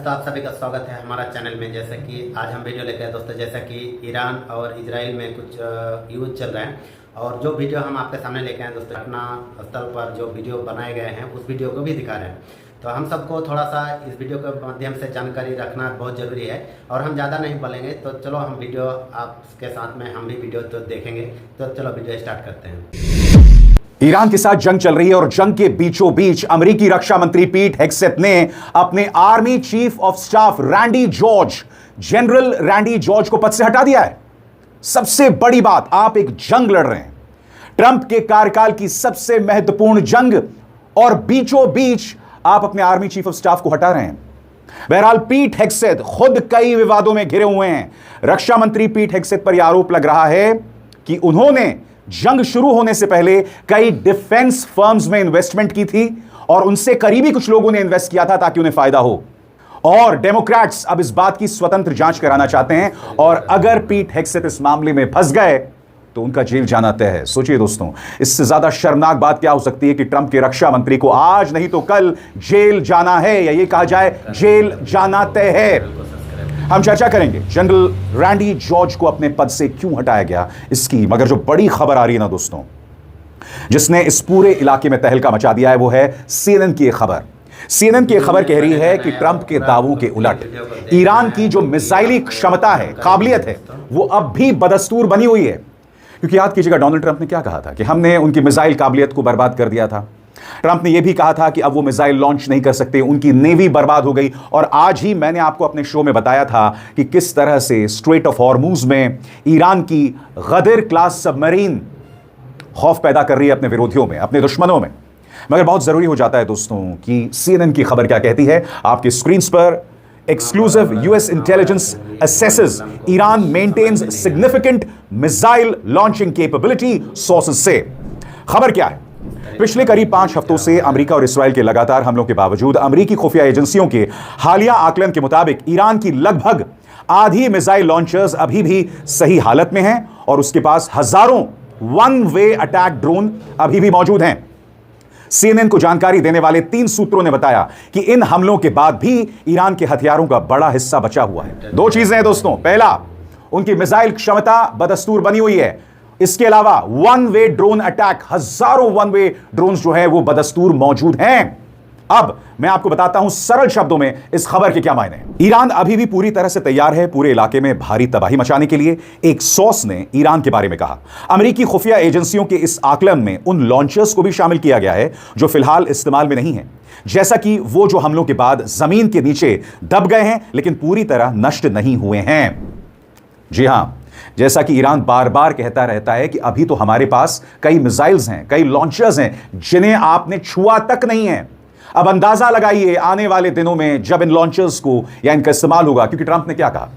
दोस्तों, आप सभी का स्वागत है हमारा चैनल में। जैसा कि आज हम वीडियो लेकर आए दोस्तों, जैसा कि ईरान और इजराइल में कुछ युद्ध चल रहा है और जो वीडियो हम आपके सामने लेके आए दोस्तों, घटना स्थल पर जो वीडियो बनाए गए हैं उस वीडियो को भी दिखा रहे हैं। तो हम सबको थोड़ा सा इस वीडियो के माध्यम से जानकारी रखना बहुत ज़रूरी है और हम ज़्यादा नहीं बोलेंगे। तो चलो हम वीडियो आपके साथ में हम भी वीडियो तो देखेंगे। तो चलो वीडियो स्टार्ट करते हैं। ईरान के साथ जंग चल रही है और जंग के बीचों बीच अमेरिकी रक्षा मंत्री पीट हेग्सेथ ने अपने army chief of staff general Randy George को पद से हटा दिया है। सबसे बड़ी बात, आप एक जंग लड़ रहे हैं, ट्रंप के कार्यकाल की सबसे महत्वपूर्ण जंग, और बीचों बीच आप अपने आर्मी चीफ ऑफ स्टाफ को हटा रहे हैं। बहरहाल पीट हेग्सेथ खुद कई विवादों में घिरे हुए हैं। रक्षा मंत्री पीट हेग्सेथ पर यह आरोप लग रहा है कि उन्होंने जंग शुरू होने से पहले कई डिफेंस फर्म्स में इन्वेस्टमेंट की थी और उनसे करीबी कुछ लोगों ने इन्वेस्ट किया था ताकि उन्हें फायदा हो। और डेमोक्रेट्स अब इस बात की स्वतंत्र जांच कराना चाहते हैं और अगर पीट हेग्सेथ इस मामले में फंस गए तो उनका जेल जाना तय है। सोचिए दोस्तों, इससे ज्यादा शर्मनाक बात क्या हो सकती है कि ट्रंप के रक्षा मंत्री को आज नहीं तो कल जेल जाना है, या ये कहा जाए जेल जाना तय है। हम चर्चा करेंगे जनरल रैंडी जॉर्ज को अपने पद से क्यों हटाया गया इसकी, मगर जो बड़ी खबर आ रही है ना दोस्तों, जिसने इस पूरे इलाके में तहलका मचा दिया है, वो है सीएनएन की खबर। सीएनएन की खबर कह रही है कि ट्रंप के दावों के उलट ईरान की जो मिसाइली क्षमता है, काबिलियत है, वो अब भी बदस्तूर बनी हुई है। क्योंकि याद कीजिएगा, डोनाल्ड ट्रंप ने क्या कहा था कि हमने उनकी मिसाइल काबिलियत को बर्बाद कर दिया था। ट्रंप ने यह भी कहा था कि अब वो मिसाइल लॉन्च नहीं कर सकते, उनकी नेवी बर्बाद हो गई। और आज ही मैंने आपको अपने शो में बताया था कि किस तरह से स्ट्रेट ऑफ हॉर्मुज में ईरान की गदर क्लास सबमरीन खौफ पैदा कर रही है अपने विरोधियों में, अपने दुश्मनों में। मगर बहुत जरूरी हो जाता है दोस्तों कि सीएनएन की खबर क्या कहती है। आपके स्क्रीन पर exclusive US intelligence assesses Iran maintains significant missile launching capability sources से। खबर क्या है? पिछले करीब 5 हफ्तों से अमेरिका और इस्राएल के लगातार हमलों के बावजूद अमेरिकी खुफिया एजेंसियों के हालिया आकलन के मुताबिक ईरान की लगभग आधी मिसाइल लॉन्चर्स अभी भी सही हालत में हैं और उसके पास हजारों वन वे अटैक ड्रोन अभी भी मौजूद हैं। सीएनएन को जानकारी देने वाले 3 सूत्रों ने बताया कि इन हमलों के बाद भी ईरान के हथियारों का बड़ा हिस्सा बचा हुआ है। 2 चीजें हैं दोस्तों। पहला, उनकी मिसाइल क्षमता बदस्तूर बनी हुई है। इसके अलावा वन वे ड्रोन अटैक, हजारों वन वे ड्रोन जो है वो बदस्तूर मौजूद हैं। अब मैं आपको बताता हूं सरल शब्दों में इस खबर के क्या मायने हैं। ईरान अभी भी पूरी तरह से तैयार है पूरे इलाके में भारी तबाही मचाने के लिए। एक सोर्स ने ईरान के बारे में कहा, अमेरिकी खुफिया एजेंसियों के इस आकलन में उन लॉन्चर्स को भी शामिल किया गया है जो फिलहाल इस्तेमाल में नहीं है, जैसा कि वो जो हमलों के बाद जमीन के नीचे दब गए हैं लेकिन पूरी तरह नष्ट नहीं हुए हैं। जी हां, जैसा कि ईरान बार बार कहता रहता है कि अभी तो हमारे पास कई मिसाइल्स हैं, कई लॉन्चर्स हैं जिन्हें आपने छुआ तक नहीं है। अब अंदाजा लगाइए आने वाले दिनों में जब इन लॉन्चर्स को या इनका इस्तेमाल होगा। क्योंकि ट्रंप ने क्या कहा?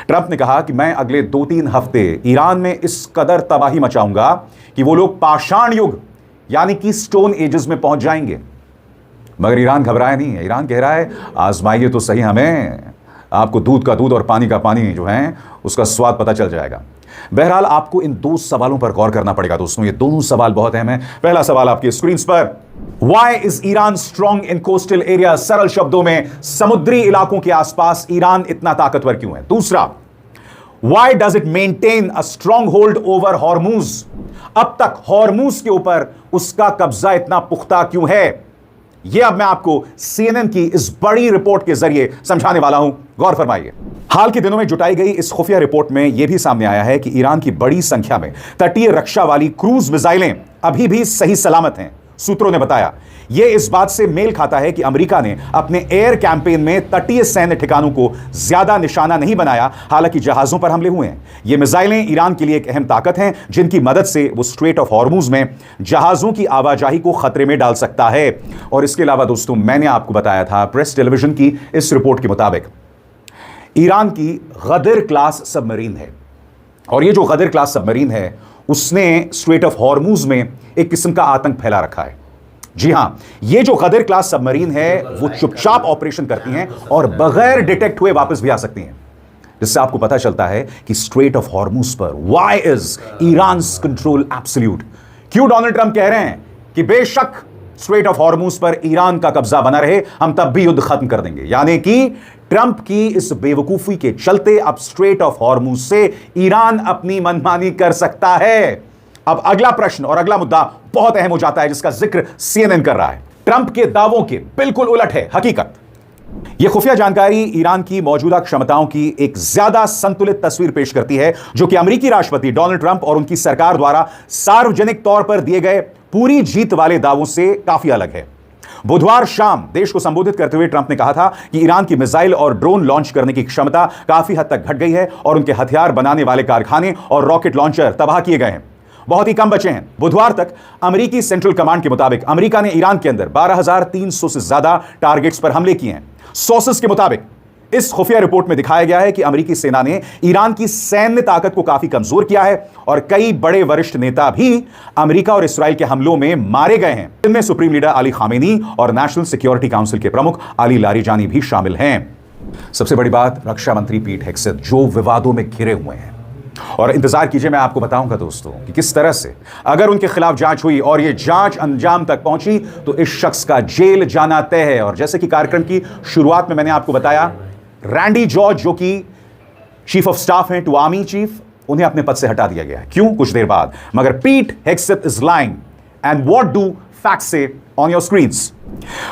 ट्रंप ने कहा कि मैं अगले 2-3 हफ्ते ईरान में इस कदर तबाही मचाऊंगा कि वो लोग पाषाण युग यानी कि स्टोन एजेस में पहुंच जाएंगे। मगर ईरान घबराया नहीं है। ईरान कह रहा है आजमाइए तो सही, हमें आपको दूध का दूध और पानी का पानी जो है उसका स्वाद पता चल जाएगा। बहरहाल आपको इन 2 सवालों पर गौर करना पड़ेगा दोस्तों। ये दोनों सवाल बहुत अहम है। पहला सवाल आपकी स्क्रीन पर, why is Iran strong in coastal area? सरल शब्दों में, समुद्री इलाकों के आसपास ईरान इतना ताकतवर क्यों है? दूसरा, why does it maintain a strong hold over Hormuz? अब तक हॉर्मुज के ऊपर उसका कब्जा इतना पुख्ता क्यों है? यह अब मैं आपको सीएनएन की इस बड़ी रिपोर्ट के जरिए समझाने वाला हूं। गौर फरमाइए। हाल के दिनों में जुटाई गई इस खुफिया रिपोर्ट में यह भी सामने आया है कि ईरान की बड़ी संख्या में तटीय रक्षा वाली क्रूज मिसाइलें अभी भी सही सलामत हैं। सूत्रों ने बताया यह इस बात से मेल खाता है कि अमेरिका ने अपने एयर कैंपेन में तटीय सैन्य ठिकानों को ज्यादा निशाना नहीं बनाया, हालांकि जहाजों पर हमले हुए हैं। ये मिसाइलें ईरान के लिए एक अहम ताकत हैं जिनकी मदद से वो स्ट्रेट ऑफ हॉर्मुज में जहाजों की आवाजाही को खतरे में डाल सकता है। और इसके अलावा दोस्तों, मैंने आपको बताया था प्रेस टेलीविजन की इस रिपोर्ट के मुताबिक ईरान की गदर क्लास सबमरीन है, और ये जो गदर क्लास सबमरीन है उसने स्ट्रेट ऑफ हॉर्मुज में एक किस्म का आतंक फैला रखा है। जी हां, ये जो गदर क्लास सबमरीन है वो चुपचाप ऑपरेशन करती हैं और बगैर डिटेक्ट हुए वापस भी आ सकती हैं, जिससे आपको पता चलता है कि स्ट्रेट ऑफ हॉर्मुज पर why is Iran's control absolute. क्यों डोनाल्ड ट्रंप कह रहे हैं कि बेशक स्ट्रेट ऑफ हॉर्मूज पर ईरान का कब्जा बना रहे, हम तब भी युद्ध खत्म कर देंगे। यानी कि ट्रंप की इस बेवकूफी के चलते अब स्ट्रेट ऑफ हॉर्मूज से ईरान अपनी मनमानी कर सकता है। अब अगला प्रश्न और अगला मुद्दा बहुत अहम हो जाता है, जिसका जिक्र CNN कर रहा है। ट्रंप के दावों के बिल्कुल उलट है हकीकत। यह खुफिया जानकारी ईरान की मौजूदा क्षमताओं की एक ज्यादा संतुलित तस्वीर पेश करती है, जो कि अमेरिकी राष्ट्रपति डोनाल्ड ट्रंप और उनकी सरकार द्वारा सार्वजनिक तौर पर दिए गए पूरी जीत वाले दावों से काफी अलग है। बुधवार शाम देश को संबोधित करते हुए ट्रंप ने कहा था कि ईरान की मिसाइल और ड्रोन लॉन्च करने की क्षमता काफी हद तक घट गई है और उनके हथियार बनाने वाले कारखाने और रॉकेट लॉन्चर तबाह किए गए हैं, बहुत ही कम बचे हैं। बुधवार तक अमेरिकी सेंट्रल कमांड के मुताबिक अमेरिका ने ईरान के अंदर 12,300 से ज्यादा टारगेट्स पर हमले किए हैं। सोर्सेस के मुताबिक इस खुफिया रिपोर्ट में दिखाया गया है कि अमेरिकी सेना ने ईरान की सैन्य ताकत को काफी कमजोर किया है और कई बड़े वरिष्ठ नेता भी अमेरिका और इस्राएल के हमलों में मारे गए हैं। इनमें सुप्रीम लीडर अली खामेनी और नेशनल सिक्योरिटी काउंसिल के प्रमुख अली लारिजानी भी शामिल हैं। सबसे बड़ी बात, रक्षा मंत्री पीट हेग्सेथ जो विवादों में घिरे हुए हैं, और इंतजार कीजिए, मैं आपको बताऊंगा दोस्तों कि किस तरह से अगर उनके खिलाफ जांच हुई और यह जांच अंजाम तक पहुंची तो इस शख्स का जेल जाना तय है। और जैसे कि कार्यक्रम की शुरुआत में मैंने आपको बताया, रैंडी जॉर्ज जो कि चीफ ऑफ स्टाफ हैं टू आर्मी चीफ, उन्हें अपने पद से हटा दिया गया है। क्यों? कुछ देर बाद। मगर Pete Hegseth is lying and what the facts say on your screens.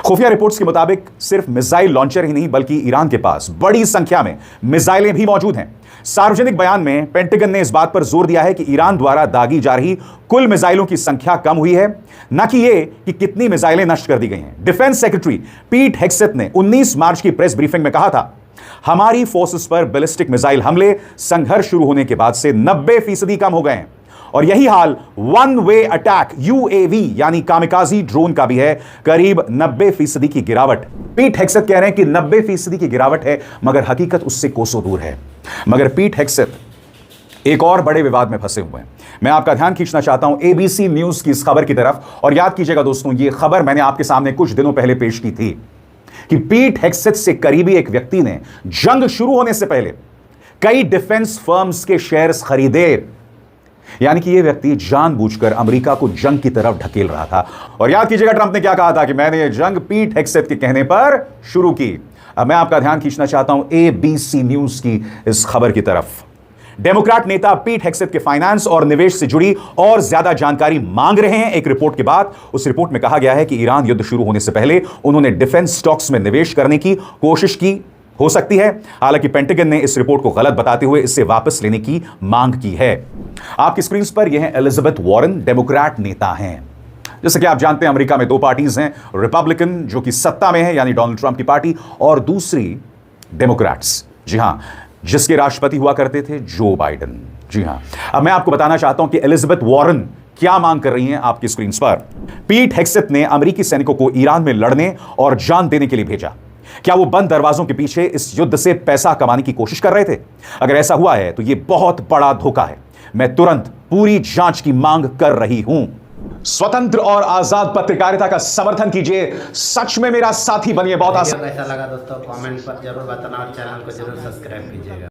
खुफिया रिपोर्ट्स के मुताबिक सिर्फ मिसाइल लॉन्चर ही नहीं बल्कि ईरान के पास बड़ी संख्या में मिसाइलें भी मौजूद हैं। सार्वजनिक बयान में पेंटागन ने इस बात पर जोर दिया है कि ईरान द्वारा दागी जा रही कुल मिसाइलों की संख्या कम हुई है, न कि यह कि कितनी मिसाइलें नष्ट कर दी गई हैं। डिफेंस सेक्रेटरी पीट हेग्सेथ ने 19 मार्च की प्रेस ब्रीफिंग में कहा था, हमारी फोर्सेस पर बैलिस्टिक मिसाइल हमले संघर्ष शुरू होने के बाद से 90% कम हो गए हैं और यही हाल वन वे अटैक UAV यानी कामिकाजी ड्रोन का भी है, करीब 90% की गिरावट। पीट हेग्सेथ कह रहे हैं कि 90% की गिरावट है, मगर हकीकत उससे कोसों दूर है। मगर पीट हेग्सेथ एक और बड़े विवाद में फंसे हुए हैं। मैं आपका ध्यान खींचना चाहता हूं ABC न्यूज की इस खबर की तरफ, और याद कीजिएगा दोस्तों, यह खबर मैंने आपके सामने कुछ दिनों पहले पेश की थी कि पीट हेग्सेथ से करीबी एक व्यक्ति ने जंग शुरू होने से पहले कई डिफेंस फर्म्स के शेयर्स खरीदे। यानी कि यह व्यक्ति जानबूझकर अमेरिका को जंग की तरफ ढकेल रहा था। और याद कीजिएगा ट्रंप ने क्या कहा था कि मैंने यह जंग पीट हेग्सेथ के कहने पर शुरू की। अब मैं आपका ध्यान खींचना चाहता हूं ABC न्यूज की इस खबर की तरफ। डेमोक्रेट नेता पीट हेग्सेथ के फाइनेंस और निवेश से जुड़ी और ज्यादा जानकारी मांग रहे हैं एक रिपोर्ट के बाद। उस रिपोर्ट में कहा गया है कि ईरान युद्ध शुरू होने से पहले उन्होंने डिफेंस स्टॉक्स में निवेश करने की कोशिश की हो सकती है। हालांकि पेंटागन ने इस रिपोर्ट को गलत बताते हुए इससे वापस लेने की मांग की है। आपकी स्क्रीन पर यह है एलिजाबेथ वॉरेन, डेमोक्रेट नेता हैं। जैसे कि आप जानते हैं अमेरिका में दो पार्टीज हैं, रिपब्लिकन जो कि सत्ता में है यानी डोनाल्ड ट्रंप की पार्टी, और दूसरी डेमोक्रेट्स, जी हां, जिसके राष्ट्रपति हुआ करते थे जो बाइडेन। जी हां, अब मैं आपको बताना चाहता हूं कि एलिजाबेथ वॉरेन क्या मांग कर रही हैं आपकी स्क्रीन पर। पीट हेग्सेथ ने अमेरिकी सैनिकों को ईरान में लड़ने और जान देने के लिए भेजा। क्या वो बंद दरवाजों के पीछे इस युद्ध से पैसा कमाने की कोशिश कर रहे थे? अगर ऐसा हुआ है तो यह बहुत बड़ा धोखा है। मैं तुरंत पूरी जांच की मांग कर रही हूं। स्वतंत्र और आजाद पत्रकारिता का समर्थन कीजिए, सच में मेरा साथी बनिए। बहुत आसान। कैसा लगा दोस्तों कमेंट पर जरूर बताना और चैनल को जरूर सब्सक्राइब कीजिएगा।